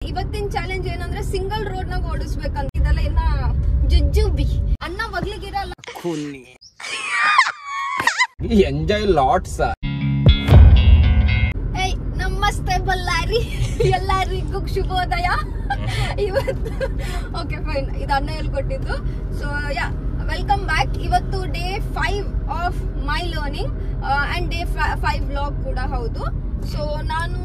ಇವತ್ತಿನ ಚಾಲೆಂಜ್ ಏನಂದ್ರೆ single road ನಾಗ ಓಡಿಸ್ಬೇಕಂತ. ಇದೆಲ್ಲ ಇನ್ನ ಜಜ್ಜುಬಿ ಅನ್ನ ಬಗ್ಲಿಗಿರಲ್ಲ. Enjoy lots. ಏಯ್ ನಮಸ್ತೆ ಬಳ್ಳಾರಿ, ಎಲ್ಲರಿಗೂ ಶುಭೋದಯ. ಇವತ್ತು ಓಕೆ ಫೈನ್, ಇದು ಅನ್ನ ಹೇಳ್ಕೊಟ್ಟಿದ್ದು. So yeah, welcome back. ಇವತ್ತು day 5 of my learning and day 5 vlog ಕೂಡ ಹೌದು. ಸೊ ನಾನು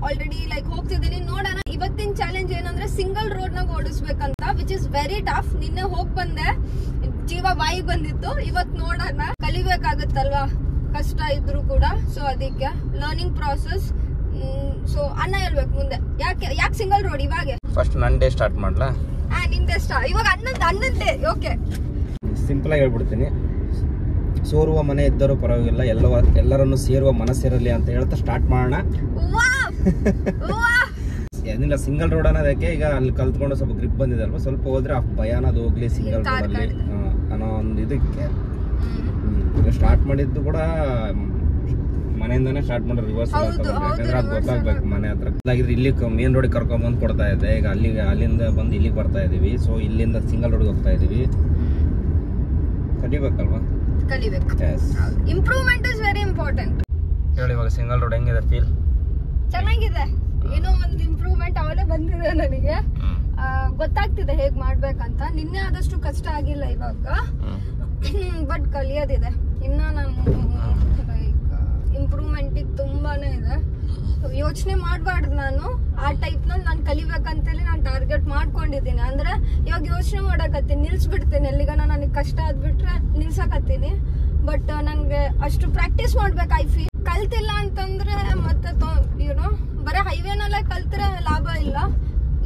ಆಲ್ರೆಡಿ ಹೋಗ್ತಿದ್ದೀನಿ. ನೋಡೋಣ ಇವತ್ತಿನ ಚಾಲೆಂಜ್ ಏನಂದ್ರೆ ಸಿಂಗಲ್ ರೋಡ್ ನಾಗ ಓಡಿಸ್ಬೇಕಂತ, ವಿಚ್ ಇಸ್ ವೆರಿ ಟಫ್. ನಿನ್ನೆ ಹೋಗ್ ಬಂದೆ, ಜೀವ ಬಾಯಿಗೆ ಬಂದಿತ್ತು. ಇವತ್ ನೋಡೋಣ, ಕಲಿಬೇಕಾಗತ್ತಲ್ವಾ ಕಷ್ಟ ಇದ್ರು ಕೂಡ. ಸೊ ಅದಕ್ಕೆ ಲರ್ನಿಂಗ್ ಪ್ರಾಸೆಸ್. ಸೊ ಅನ್ನ ಹೇಳ್ಬೇಕು ಮುಂದೆ. ಯಾಕೆ ಸಿಂಗಲ್ ರೋಡ್ ಇವಾಗ? ಫಸ್ಟ್ ನನ್ ಡೇ ಸ್ಟಾರ್ಟ್ ಮಾಡ್ಲಾ? ನಿಂದೆ ಸ್ಟಾರ್ಟ್ ಇವಾಗ. ಅನ್ನಂದೆ ಓಕೆ, ಸಿಂಪಲ್ ಆಗಿ ಹೇಳ್ಬಿಡ್ತೀನಿ. ಸೋರುವ ಮನೆ ಇದ್ದರೂ ಪರವಾಗಿಲ್ಲ, ಎಲ್ಲರನ್ನು ಸೇರುವ ಮನಸ್ಸಿರಲಿ ಅಂತ ಹೇಳ್ತಾ ಸ್ಟಾರ್ಟ್ ಮಾಡೋಣ. ಏನಿಲ್ಲ, ಸಿಂಗಲ್ ರೋಡ್ ಅನ್ನೋದಕ್ಕೆ ಈಗ ಅಲ್ಲಿ ಕಲ್ತ್ಕೊಂಡು ಸ್ವಲ್ಪ ಗ್ರಿಪ್ ಬಂದಿದೆ ಅಲ್ವಾ, ಸ್ವಲ್ಪ ಹೋದ್ರೆ ಭಯ ಅನ್ನೋದು ಹೋಗ್ಲಿ ಸಿಂಗಲ್ ರೋಡ್ ಅಲ್ಲಿ ಅನ್ನೋ ಒಂದು ಇದಕ್ಕೆ ಸ್ಟಾರ್ಟ್ ಮಾಡಿದ್ದು ಕೂಡ ಮನೆಯಿಂದಾನೆ ಸ್ಟಾರ್ಟ್ ಮಾಡೋ ರಿವರ್ಸ್. ಯಾಕಂದ್ರೆ ಅದು ಗೊತ್ತಾಗ್ಬೇಕು ಮನೆ ಹತ್ರ. ಇದಾಗಿದ್ರೆ ಇಲ್ಲಿ ಮೇನ್ ರೋಡ್ ಕರ್ಕೊಂಡ್ ಬಂದು ಕೊಡ್ತಾ ಇದೆ. ಈಗ ಅಲ್ಲಿಂದ ಬಂದು ಇಲ್ಲಿಗೆ ಬರ್ತಾ ಇದೀವಿ. ಸೊ ಇಲ್ಲಿಂದ ಸಿಂಗಲ್ ರೋಡ್ ಹೋಗ್ತಾ ಇದೀವಿ. ಕಲಿಬೇಕಲ್ವಾ? ಕಲಿಬೇಕು. Improvement is very important. ಹೇಳಿ, ಇವಾಗ ಸಿಂಗಲ್ ರೋಡ್ ಹೆಂಗಿದೆ ಫೀಲ್? ಚೆನ್ನಾಗಿದೆ. ಏನೋ ಒಂದು ಇಂಪ್ರೂವ್ಮೆಂಟ್ ಅವಲೇ ಬಂದಿದೆ ನನಗೆ. ಗೊತ್ತಾಗ್ತಿದೆ ಹೇಗ್ ಮಾಡ್ಬೇಕಂತ. ನಿನ್ನೆ ಆದಷ್ಟು ಕಷ್ಟ ಆಗಿಲ್ಲ ಇವಾಗ, ಬಟ್ ಕಲಿಯೋದಿದೆ ಇನ್ನ. ನಾನು ಇಂಪ್ರೂವ್ಮೆಂಟ್ ತುಂಬಾನೇ ಇದೆ. ಯೋಚನೆ ಮಾಡಬಾರ್ದು. ನಾನು ಆ ಟೈಪ್ ನಲ್ಲಿ ನಾನು ಕಲಿಬೇಕಂತೇಳಿ ನಾನು ಟಾರ್ಗೆಟ್ ಮಾಡ್ಕೊಂಡಿದ್ದೀನಿ. ಅಂದ್ರೆ ಇವಾಗ ಯೋಚನೆ ಮಾಡಕತ್ತೀನಿ, ನಿಲ್ಸ್ಬಿಡ್ತೀನಿ. ಎಲ್ಲಿಗನ ನನಗೆ ಕಷ್ಟ ಆದ್ಬಿಟ್ರೆ ನಿಲ್ಸಕತ್ತೀನಿ. ಬಟ್ ನನ್ಗೆ ಅಷ್ಟು ಪ್ರಾಕ್ಟೀಸ್ ಮಾಡ್ಬೇಕು. ಐ ಫೀಲ್ ಕಲ್ತಿಲ್ಲ ಅಂತಂದ್ರೆ ಮತ್ತೆ ಯುನೋ ಬರೀ ಹೈವೇನಲ್ಲೇ ಕಲ್ತ್ರೆ ಲಾಭ ಇಲ್ಲ.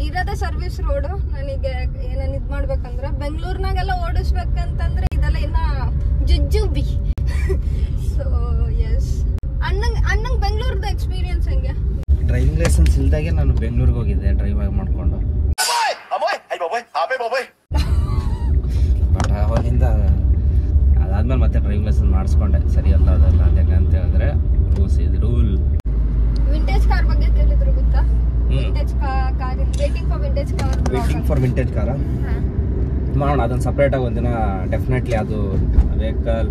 ಇರೋದೇ ಸರ್ವಿಸ್ ರೋಡ್. ನನಗೆ ಏನನ್ ಇದ್ ಮಾಡ್ಬೇಕಂದ್ರೆ ಬೆಂಗಳೂರಿನಾಗೆಲ್ಲ ಓಡಿಸ್ಬೇಕಂತಂದ್ರೆ ಇದೆಲ್ಲ ಇನ್ನ ಜಜ್ಜುಬಿ. ಸೊ ಎಸ್, ಅನ್ನಂಗ್ ಬೆಂಗಳೂರದ ಎಕ್ಸ್ಪೀರಿಯನ್ಸ್ ಹೆಂಗೆ? ಡ್ರೈವಿಂಗ್ ಲೈಸೆನ್ಸ್ ಇಲ್ದಾಗೆ ನಾನು ಬೆಂಗಳೂರಿಗೆ ಹೋಗಿದ್ದೆ ಡ್ರೈವ್ ಮಾಡ್ಕೊಂಡು. ಬಟ್ ಅವಾಗಿಂದ ಅದಾದ್ಮೇಲೆ ಮತ್ತೆ ಡ್ರೈವಿಂಗ್ ಲೈಸೆನ್ಸ್ ಮಾಡಿಸ್ಕೊಂಡೆ. ಸರಿ ಅಲ್ಲ ಅದಲ್ಲ ಅಂತ ಹೇಳಿದ್ರೆ ರೂಲ್. ವಿಂಟೇಜ್ ಕಾರ್ ಬಗ್ಗೆ ಕೇಳಿದ್ರು ಗೊತ್ತಾ? Vintage car, waiting for vintage car ಮಾಡೋಣ. ಅದನ್ನ ಸಪ್ರೇಟ್ ಆಗಿ ಒಂದಿನ ಡೆಫಿನೆಟ್ಲಿ. ಅದು ವೆಹಿಕಲ್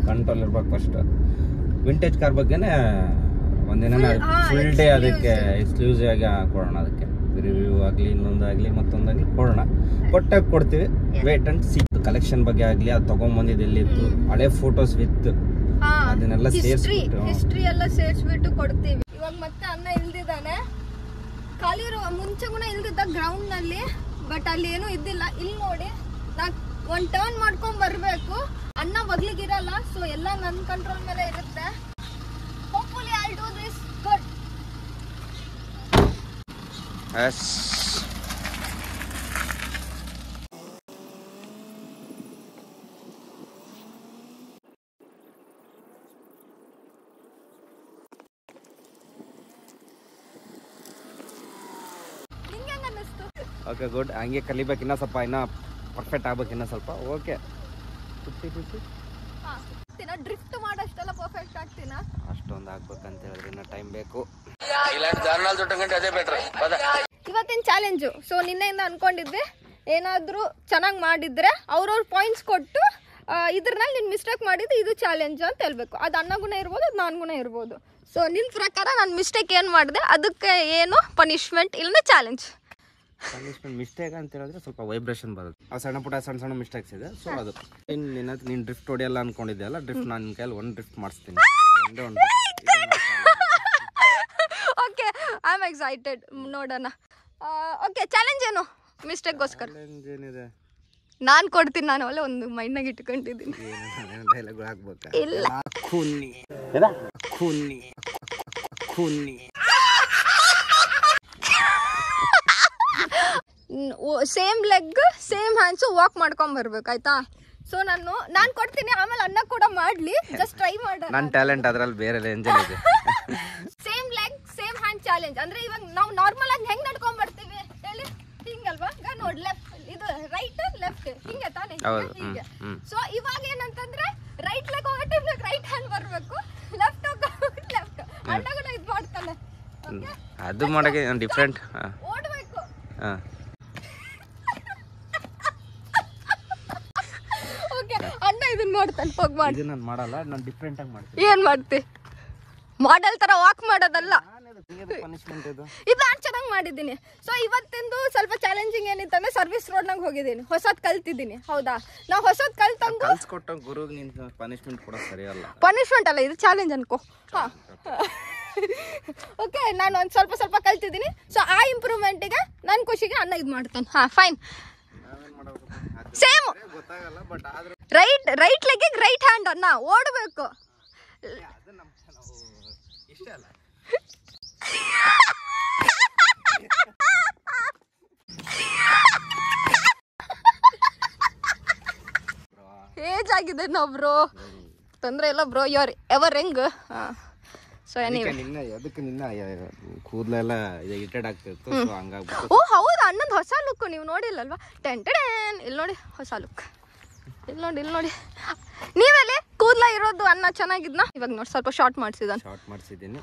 ಕಂಟ್ರೋಲ್ ಇರ್ಬೇಕು ಫಸ್ಟ್. ವಿಂಟೇಜ್ ಕಾರ್ ಬಗ್ಗೆನೇ ಒಂದಿನ ಫುಲ್ ಡೇ ಅದಕ್ಕೆ ಎಕ್ಸ್ಕ್ಲೂಸಿವ್ ಆಗಿ ಕೊಡೋಣ. ಅದಕ್ಕೆ ರಿವ್ಯೂ ಆಗಲಿ ಇನ್ನೊಂದಾಗಲಿ ಮತ್ತೊಂದಾಗಲಿ ಕೊಡ್ತೀವಿ. Wait and C. ಕಲೆಕ್ಷನ್ ಬಗ್ಗೆ ಆಗಲಿ, ಅದು ತಗೊಂಡ್ಬಂದಿದ್ದು ಎಲ್ಲಿತ್ತು, ಹಳೆ ಫೋಟೋಸ್ ವಿತ್ ಅದನ್ನೆಲ್ಲ ಹಿಸ್ಟ್ರಿ ಎಲ್ಲ ಸೇರಿಸ್ಬಿಟ್ಟು ಕೊಡ್ತೀವಿ. ಇವಾಗ ಮತ್ತೆ ಅನ್ನ ಇಲ್ದಿದ್ದಾನೆ. ಖಾಲಿ ಮುಂಚೆ ಕೂಡ ಇಲ್ದಿದ್ದ ಗ್ರೌಂಡ್ ನಲ್ಲಿ, ಬಟ್ ಅಲ್ಲಿ ಏನು ಇದ್ದಿಲ್ಲ. ಇಲ್ಲಿ ನೋಡಿ, ನಾ ಒಂದ್ ಟರ್ನ್ ಮಾಡ್ಕೊಂಡ್ ಬರ್ಬೇಕು. ಅನ್ನ ಬಗ್ಲಿಗಿರಲ್ಲ. ಸೊ ಎಲ್ಲ ನನ್ನ ಕಂಟ್ರೋಲ್ ಮೇಲೆ ಇರುತ್ತೆ. Hopefully I do this good. Yes. Okay good. ಹಂಗೆ ಕಲಿಬೇಕು ಇನ್ನ ಸ್ವಲ್ಪ, ಇನ್ನ ಪರ್ಫೆಕ್ಟ್ ಆಗ್ಬೇಕು ಇನ್ನ ಸ್ವಲ್ಪ. ಓಕೆ, ಡ್ರಿಫ್ಟ್ ಮಾಡೋಷ್ಟೆಲ್ಲ ಪರ್ಫೆಕ್ಟ್ ಆಗ್ತೀನ? ಅಷ್ಟೊಂದು ಆಗ್ಬೇಕಂತ ಹೇಳಿದ್ರೆ ಇನ್ನ ಟೈಮ್ ಬೇಕು. ಇವತ್ತಿನ ಚಾಲೆಂಜು. ಸೊ ನಿನ್ನೆಯಿಂದ ಅನ್ಕೊಂಡಿದ್ವಿ, ಏನಾದ್ರೂ ಚೆನ್ನಾಗಿ ಮಾಡಿದ್ರೆ ಅವ್ರವ್ರ ಪಾಯಿಂಟ್ಸ್ ಕೊಟ್ಟು ಇದ್ರಲ್ಲಿ ನೀನ್ ಮಿಸ್ಟೇಕ್ ಮಾಡಿದ್ದು ಇದು ಚಾಲೆಂಜ್ ಅಂತ ಹೇಳ್ಬೇಕು. ಅದು ಅನ್ನಗುಣ ಇರ್ಬೋದು, ಅದು ನಾನ್ಗುಣ ಇರ್ಬೋದು. ಸೊ ನಿನ್ ಪ್ರಕಾರ ನಾನು ಮಿಸ್ಟೇಕ್ ಏನ್ ಮಾಡಿದೆ, ಅದಕ್ಕೆ ಏನು ಪನಿಷ್ಮೆಂಟ್ ಇಲ್ಲ ಚಾಲೆಂಜ್? ಪನಿಷ್ಮೆಂಟ್ ಮಿಸ್ಟೇಕ್ ಅಂತ ಹೇಳಿದ್ರೆ ಸ್ವಲ್ಪ ವೈಬ್ರೇಷನ್ ಬರುತ್ತೆ. ಆ ಸಣ್ಣ ಮಿಸ್ಟೇಕ್ಸ್ ಇದೆ. ಸೊ ಅದು ನೀನು ಡ್ರಿಫ್ಟ್ ಹೊಡಿಯಲ್ಲ ಅನ್ಕೊಂಡಿದ್ದೆ ಅಲ್ಲ, ಡ್ರಿಫ್ಟ್ ನಾನು ನಿನ್ನ ಕೈಯಲ್ಲಿ ಒಂದು ಡ್ರಿಫ್ಟ್ ಮಾಡಿಸ್ತೀನಿ. Okay, I am excited. ನೋಡೋಣ. ಓಕೆ, ಚಾಲೆಂಜ್ ಏನು? ಮಿಸ್ಟೇಕ್ಗೋಸ್ಕರ ಚಾಲೆಂಜ್ ಏನಿದೆ ನಾನು ಕೊಡ್ತೀನಿ. ನಾನು ಒಳ್ಳೆ ಒಂದು ಮೈಂಡ್ನಾಗ ಇಟ್ಕೊಂಡಿದ್ದೀನಿ. ಡೈಲಾಗ್ ಹಾಕ್ಬೇಕಾ? ಇಲ್ಲ, same leg same hands walk ಮಾಡ್ಕೊಂಡ್ ಬರ್ಬೇಕು, ಆಯ್ತಾ? ಸೊ ನಾನು ಕೊಡ್ತೀನಿ, ಆಮೇಲೆ ಅನ್ನ ಕೂಡ ಮಾಡ್ಲಿ. ಜಸ್ಟ್ ಟ್ರೈ ಮಾಡೋಣ. ನನ್ನ ಟ್ಯಾಲೆಂಟ್ ಅದ್ರಲ್ಲಿ ಬೇರೆ ಎಂಜಾಯ್ ಇದೆ. Same leg same hand challenge ಅಂದ್ರೆ ಇವಾಗ ನಾವು ನಾರ್ಮಲ್ ಆಗಿ ಹೆಂಗ್ ನಡ್ಕೊಂಡ್ ಬರ್ತೀವಿ ಹೇಳಿ? ಹಿಂಗಲ್ವಾ? ನೋಡ್, ಲೆಫ್ಟ್ ಇದು ರೈಟ್ ಲೆಫ್ಟ್ ಹಿಂಗೆ ತಾನೇ? ಹಿಂಗೆ. ಸೊ ಇವಾಗ ಏನಂತಂದ್ರೆ ರೈಟ್ ಲೆಗ್ ಹೋಗೋ ಟೈಮ್ ರೈಟ್ ಹ್ಯಾಂಡ್ ಬರ್ಬೇಕು, ಲೆಫ್ಟ್ ಹೋಗೋ ಲೆಫ್ಟ್. ಅಣ್ಣ ಕೂಡ ಇದು ಮಾಡ್ತಾನೆ. ಅದು ಮಾಡೋಕ್ಕೆ ಡಿಫ್ರೆಂಟ್. ಓಡಬೇಕು. ಹಾಂ ಓಕೆ ಅಣ್ಣ ಇದನ್ನ ಮಾಡ್ತಾನೆ ಪಗ್ ಮಾಡಿ. ಇದು ನಾನು ಮಾಡಲ್ಲ, ನಾನು ಡಿಫ್ರೆಂಟಾಗಿ ಮಾಡ್ತೀನಿ. ಏನು ಮಾಡ್ತಿ? ಮಾಡೆಲ್ ಥರ ವಾಕ್ ಮಾಡೋದಲ್ಲ ಪನಿಷ್ಮೆಂಟ್ ಇದು. ಇದು ನಾನು ಚೆನ್ನಾಗಿ ಮಾಡಿದ್ದೀನಿ. ಸೊ ಇವತ್ತಿಂದು ಸ್ವಲ್ಪ ಚಾಲೆಂಜಿಂಗ್ ಏನಿತ್ತಂದ್ರೆ ಸರ್ವಿಸ್ ರೋಡ್ನಾಗ ಹೋಗಿದ್ದೀನಿ, ಹೊಸದ್ ಕಲ್ತಿದ್ದೀನಿ. ಹೌದಾ, ನಾವು ಹೊಸದ್ ಕಲ್ತಂದು ಕಲ್ಸ್ಕೊಟ್ಟ ಗುರುಗೆ ನೀನು ಪನಿಷ್ಮೆಂಟ್ ಕೂಡ ಸರಿಯಲ್ಲ. ಪನಿಷ್ಮೆಂಟ್ ಅಲ್ಲ, ಇದು ಚಾಲೆಂಜ್ ಅನ್ಕೋ. ಹಾಂ ಓಕೆ, ನಾನು ಒಂದು ಸ್ವಲ್ಪ ಕಲ್ತಿದ್ದೀನಿ. ಸೊ ಆ ಇಂಪ್ರೂವ್ಮೆಂಟಿಗೆ ನನ್ನ ಖುಷಿಗೆ ಅಣ್ಣ ಇದು ಮಾಡ್ತಾನೆ. ಹಾಂ fine, same right leg right hand ಅಣ್ಣ ಓಡಬೇಕು. ಏಜ್ ಆಗಿದೆ ನಾವು ಬ್ರೋ, ತೊಂದರೆ ಇಲ್ಲ ಬ್ರೋ, ಯುವರ್ ಎವರ್ ಹೆಂಗ್. ಸೊ ಎನಿವೆ ಅದಕ್ಕೆ ನಿನ್ನ ಕೂದಲೆಲ್ಲ ಇರಿಟೇಟ್ ಆಗ್ತಿತ್ತು, ಸೊ ಹಂಗಾಗ್ಬಿಟ್ಟು. ಓ ಹೌದು, ಅಣ್ಣಂದು ಹೊಸ ಲುಕ್ ನೀವು ನೋಡಿಲ್ಲಲ್ವಾ? ಟೆಂಟೆಡೇನ್ ಇಲ್ಲಿ ನೋಡಿ, ಹೊಸ ಲುಕ್ ಇಲ್ಲಿ ನೋಡಿ. ನೀವೆಲ್ಲಿ ಕೂದಲ ಇರೋದು ಅಣ್ಣ ಚೆನ್ನಾಗಿದ್ನ? ಇವಾಗ ನೋಡಿ ಸ್ವಲ್ಪ ಶಾರ್ಟ್ ಮಾಡಿಸಿದ್ದೀನಿ.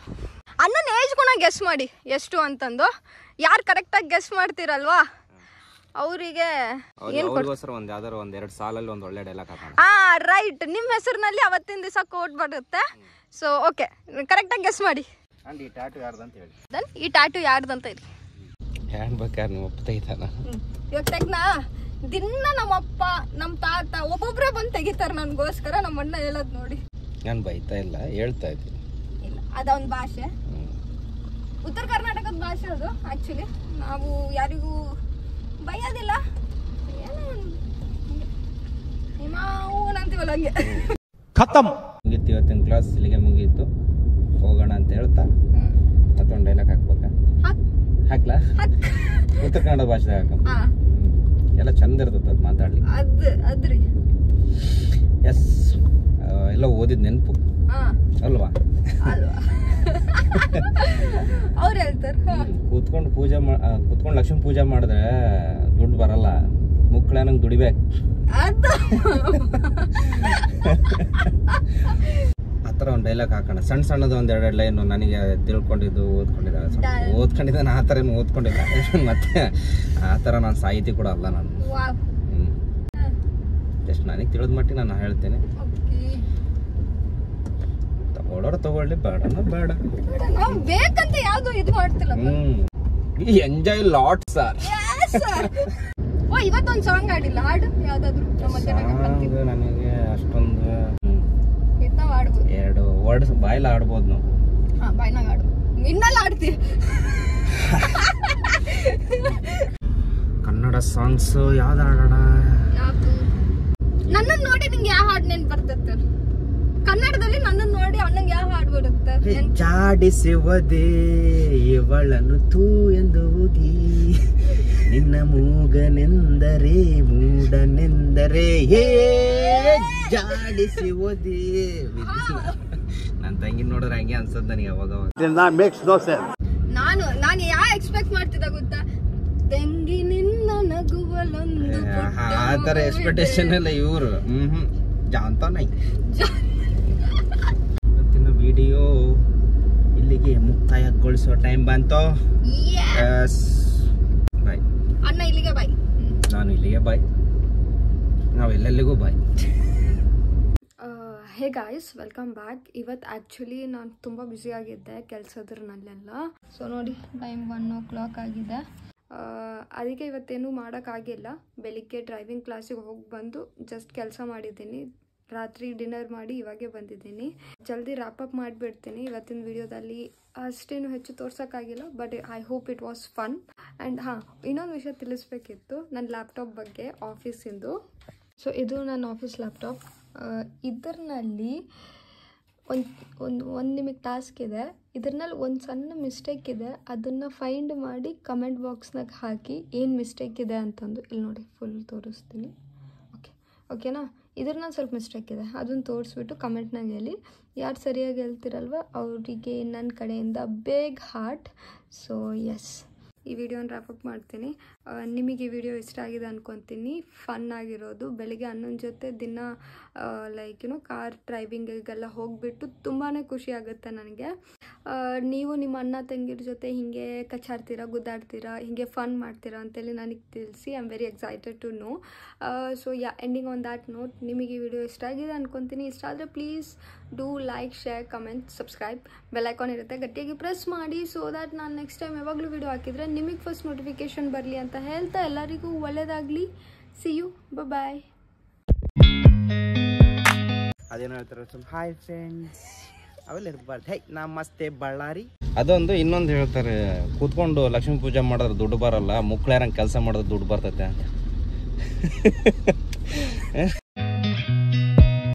ಅಣ್ಣನ ಏಜ್ ಗುಣ ಗೆಸ್ ಮಾಡಿ ಎಷ್ಟು ಅಂತಂದು. ಯಾರು ಕರೆಕ್ಟಾಗಿ ಗೆಸ್ ಮಾಡ್ತೀರಲ್ವಾ ಅವರಿಗೆ ಏನು ಅವ್ರಿಗೋಸ್ಕರ ಒಂದು ಯಾವ್ದಾರು ಒಂದು 2 ಸಾಲಲ್ಲಿ ಒಂದು ಒಳ್ಳೆ ಡೈಲಾಗ್ ಹಾಕೋಣ. ರೈಟ್, ನಿಮ್ಮ ಹೆಸರಿನಲ್ಲಿ ಅವತ್ತಿನ ದಿವಸ ಕೋಟ್ ಬರುತ್ತೆ. ಸೊ ಓಕೆ, ಕರೆಕ್ಟಾಗಿ ಗೆಸ್ ಮಾಡಿ. ಅಂಡ್ ಈ ಟ್ಯಾಟೂ ಯಾರ್ದಂತ ಹೇಳಿ. ದೆನ್ ಈ ಟ್ಯಾಟೂ ಯಾರ್ದಂತ ಹೇಳಿ. ಹೇಳ್ಬೇಕಾದ್ರೆ ನೀವು ಒಪ್ತೈತಾನ? ಇವಾಗ ತೆಗ್ನಾ ದಿನ ನಮ್ಮಪ್ಪ ನಮ್ಮ ತಾತ ಒಬ್ಬೊಬ್ರೆ ಬಂದು ತೆಗಿತಾರೆ ನನಗೋಸ್ಕರ. ನಮ್ಮ ಅಣ್ಣ ಹೇಳೋದು ನೋಡಿ. ನಾನು ಬೈತಾ ಇಲ್ಲ, ಹೇಳ್ತಾ ಇದ್ದೀನಿ. ಇಲ್ಲ, ಅದೊಂದು ಭಾಷೆ, ಉತ್ತರ ಕರ್ನಾಟಕದ ಭಾಷೆ ಅದು. ಆ್ಯಕ್ಚುಲಿ ನಾವು ಯಾರಿಗೂ ಬೈಯೋದಿಲ್ಲ, ಏನೋ ನಾವು ಅಂತೀವಲ್ಲ ಹಂಗೆ. ಖತಮ್ ಮುಗೀತು, ಇವತ್ತಿನ ಕ್ಲಾಸ್ ಇಲ್ಲಿಗೆ ಮುಗೀತು. ಹೋಗೋಣ ಅಂತ ಹೇಳ್ತಾ ಮತ್ತೊಂದು ಡೈಲಾಗ್ ಹಾಕ್ಬೇಕಾ? ಹಾಕ್ಲಾ? ಉತ್ತರ ಕನ್ನಡ ಭಾಷೆ ಹಾಕಮ್ಮ, ಎಲ್ಲ ಚಂದ ಇರ್ತದೆ ಅದು ಮಾತಾಡ್ಲಿಕ್ಕೆ. ಅದ್ರಿ ಎಸ್, ಎಲ್ಲ ಓದಿದ ನೆನಪು ಅಲ್ವಾ? ಅವ್ರು ಹೇಳ್ತಾರೆ ಕೂತ್ಕೊಂಡು ಲಕ್ಷ್ಮೀ ಪೂಜೆ ಮಾಡಿದ್ರೆ ದುಡ್ಡು ಬರಲ್ಲ, ಮುಕ್ಕಳನಂಗೆ ದುಡಿಬೇಕು. ಆ ಥರ ಒಂದು ಡೈಲಾಗ್ ಹಾಕೋಣ, ಸಣ್ಣದು ಒಂದು 2 ಲೈನು. ನನಗೆ ತಿಳ್ಕೊಂಡಿದ್ದು ಓದ್ಕೊಂಡಿದ್ದೆ ಆ ಥರ ಏನು ಓದ್ಕೊಂಡಿಲ್ಲ. ಮತ್ತೆ ಆ ಥರ ನಾನು ಸಾಹಿತಿ ಕೂಡ ಅಲ್ಲ ನಾನು. ಜಸ್ಟ್ ನನಗೆ ತಿಳಿದ ಮಟ್ಟಿಗೆ ನಾನು ಹೇಳ್ತೇನೆ. ತಗೊಳ್ಳಿ, ಬೇಡ ಬೇಕಂತ ಯಾವ್ದು ಇದು ಮಾಡ್ತಿಲ್ಲ. Enjoy lot sir. ಓ ಇವತ್ತೊಂದು ಸಾಂಗ್ ಆಡಿಲ್ಲ, ಹಾಡು ಯಾವ್ದಾದ್ರು ನನಗೆ ಅಷ್ಟೊಂದು ಆಡ್ಬೋದು. 2 ವರ್ಡ್ಸ್ ಬಾಯಲ್ಲಿ ಆಡ್ಬೋದು ನಾವು. ಬಾಯ್ನಾಗ ಆಡು, ಇನ್ನೆಲ್ಲ ಆಡ್ತೀವಿ. ಕನ್ನಡ ಸಾಂಗ್ಸ್ ಯಾವ್ದು ಆಡೋಣ? ನನ್ನನ್ನು ನೋಡಿ ನಿಂಗೆ ಯಾವ ಹಾಡು ನೆನ್ಪು ಬರ್ತೈತೆ ಕನ್ನಡದಲ್ಲಿ? ನನ್ನನ್ನು ನೋಡಿ ಅಣ್ಣಂಗೆ ಯಾವ ಹಾಡು ಬರುತ್ತೆ? ಜಾಡಿಸುವುದೇ ಇವಳನ್ನು ತೂ ಎಂದು ಹೋಗಿ, ನಿನ್ನ ಮೂಗನೆಂದರೆ ಮೂಡನೆಂದರೆ ಹೇ ಜಾಡಿಸುವುದೇ. ನನ್ನ ತಂಗಿ ನೋಡಿದ್ರೆ ಹಂಗೆ ಅನ್ಸದ್ ನನಗೆ ಅವಾಗ. ನಾನು ಯಾ ಎಕ್ಸ್ಪೆಕ್ಟ್ ಮಾಡ್ತಿದ್ದ ಗೊತ್ತಾ? ತಂಗಿ ನಿನ್ನ ನಗುವಲೊಂದು ಆ ತರ ಎಕ್ಸ್ಪೆಕ್ಟೇಷನ್ ಎಲ್ಲ ಇವರು ಜಾನ್ತಾನ. ಇವತ್ತಿನ ವಿಡಿಯೋ ಇಲ್ಲಿಗೆ ಮುಕ್ತಾಯಗೊಳಿಸೋ ಟೈಮ್ ಬಂತು. ಬಾಯ್ ಅಣ್ಣ, ಇಲ್ಲಿಗೆ ಬಾಯ್. ನಾನು ಇಲ್ಲಿಗೆ ಬಾಯ್, ನಾವು ಎಲ್ಲೆಲ್ಲಿಗೂ bye. Hey guys, welcome back. ಇವತ್ತು ಆ್ಯಕ್ಚುಲಿ ನಾನು ತುಂಬ ಬ್ಯುಸಿಯಾಗಿದ್ದೆ ಕೆಲಸದ್ರಲ್ಲೆಲ್ಲ. ಸೊ ನೋಡಿ ಟೈಮ್ 1 o'clock ಆಗಿದೆ. ಅದಕ್ಕೆ ಇವತ್ತೇನು ಮಾಡೋಕ್ಕಾಗಿಲ್ಲ. ಬೆಳಿಗ್ಗೆ ಡ್ರೈವಿಂಗ್ ಕ್ಲಾಸಿಗೆ ಹೋಗಿ ಬಂದು ಜಸ್ಟ್ ಕೆಲಸ ಮಾಡಿದ್ದೀನಿ. ರಾತ್ರಿ ಡಿನ್ನರ್ ಮಾಡಿ ಇವಾಗೇ ಬಂದಿದ್ದೀನಿ. ಜಲ್ದಿ ರ್ಯಾಪಪ್ ಮಾಡಿಬಿಡ್ತೀನಿ ಇವತ್ತಿನ ವಿಡಿಯೋದಲ್ಲಿ. ಅಷ್ಟೇನು ಹೆಚ್ಚು ತೋರ್ಸೋಕ್ಕಾಗಿಲ್ಲ, but I hope it was fun. And ಇನ್ನೊಂದು ವಿಷಯ ತಿಳಿಸ್ಬೇಕಿತ್ತು ನನ್ನ ಲ್ಯಾಪ್ಟಾಪ್ ಬಗ್ಗೆ, ಆಫೀಸಿಂದು. ಸೊ ಇದು ನನ್ನ ಆಫೀಸ್ ಲ್ಯಾಪ್ಟಾಪ್. ಇದರಲ್ಲಿ ಒಂದು ನಿಮಗೆ ಟಾಸ್ಕ್ ಇದೆ. ಇದರಲ್ಲಿ ಒಂದು ಸಣ್ಣ ಮಿಸ್ಟೇಕ್ ಇದೆ, ಅದನ್ನು ಫೈಂಡ್ ಮಾಡಿ ಕಮೆಂಟ್ ಬಾಕ್ಸ್ನಾಗ ಹಾಕಿ ಏನು ಮಿಸ್ಟೇಕ್ ಇದೆ ಅಂತಂದು. ಇಲ್ಲಿ ನೋಡಿ ಫುಲ್ ತೋರಿಸ್ತೀನಿ. ಓಕೆನಾ? ಇದ್ರಲ್ಲಿ ಸ್ವಲ್ಪ ಮಿಸ್ಟೇಕ್ ಇದೆ, ಅದನ್ನು ತೋರಿಸ್ಬಿಟ್ಟು ಕಮೆಂಟ್ನಾಗ ಹೇಳಿ. ಯಾರು ಸರಿಯಾಗಿ ಹೇಳ್ತಿರಲ್ವ ಅವರಿಗೆ ನನ್ನ ಕಡೆಯಿಂದ ಬೇಗ್ ಹಾರ್ಟ್. ಸೊ ಎಸ್, ಈ ವಿಡಿಯೋನ ರ್ಯಾಪಪ್ ಮಾಡ್ತೀನಿ. ನಿಮಗೆ ಈ ವಿಡಿಯೋ ಇಷ್ಟ ಆಗಿದೆ ಅಂದ್ಕೊತೀನಿ. ಫನ್ ಆಗಿರೋದು. ಬೆಳಿಗ್ಗೆ ಅಣ್ಣನ ಜೊತೆ ದಿನ ಕಾರ್ ಡ್ರೈವಿಂಗಿಗೆಲ್ಲ ಹೋಗಿಬಿಟ್ಟು ತುಂಬಾ ಖುಷಿ ಆಗುತ್ತೆ ನನಗೆ. ನೀವು ನಿಮ್ಮ ಅಣ್ಣ ತಂಗಿರ ಜೊತೆ ಹೀಗೆ ಕಚ್ಚಾಡ್ತೀರಾ, ಗುದ್ದಾಡ್ತೀರಾ, ಹೀಗೆ ಫನ್ ಮಾಡ್ತೀರಾ ಅಂತೇಳಿ ನನಗೆ ತಿಳಿಸಿ. I am very excited to know. So ya, ending on that note, ನಿಮಗೆ ಈ ವಿಡಿಯೋ ಇಷ್ಟ ಆಗಿದೆ ಅನ್ಕೊತೀನಿ. ಇಷ್ಟ ಆದರೆ please do like, share, comment, subscribe. Bell icon ಇರುತ್ತೆ, ಗಟ್ಟಿಯಾಗಿ ಪ್ರೆಸ್ ಮಾಡಿ, ಸೊ ದ್ಯಾಟ್ ನಾನು ನೆಕ್ಸ್ಟ್ ಟೈಮ್ ಯಾವಾಗಲೂ ವಿಡಿಯೋ ಹಾಕಿದರೆ ನಿಮಗೆ ಫಸ್ಟ್ ನೋಟಿಫಿಕೇಷನ್ ಬರಲಿ ಅಂತ ಹೇಳ್ತಾ ಎಲ್ಲರಿಗೂ ಒಳ್ಳೆಯದಾಗಲಿ. See you, bye. ಅದೇನೋ ಹೇಳ್ತಾರೆ, ಹಾಯ್ ಫ್ರೆಂಡ್ಸ್, ಅವೆಲ್ಲ ಇರಬಾರ್ದು. ಹೇ, ನಮಸ್ತೆ ಬಳ್ಳಾರಿ. ಅದೊಂದು ಇನ್ನೊಂದು ಹೇಳ್ತಾರೆ, ಕೂತ್ಕೊಂಡು ಲಕ್ಷ್ಮೀ ಪೂಜೆ ಮಾಡಿದ್ರೆ ದುಡ್ಡು ಬರಲ್ಲ, ಮುಕ್ಳಾರಂಗೆ ಕೆಲಸ ಮಾಡಿದ್ರೆ ದುಡ್ಡು ಬರ್ತೈತೆ ಅಂತ.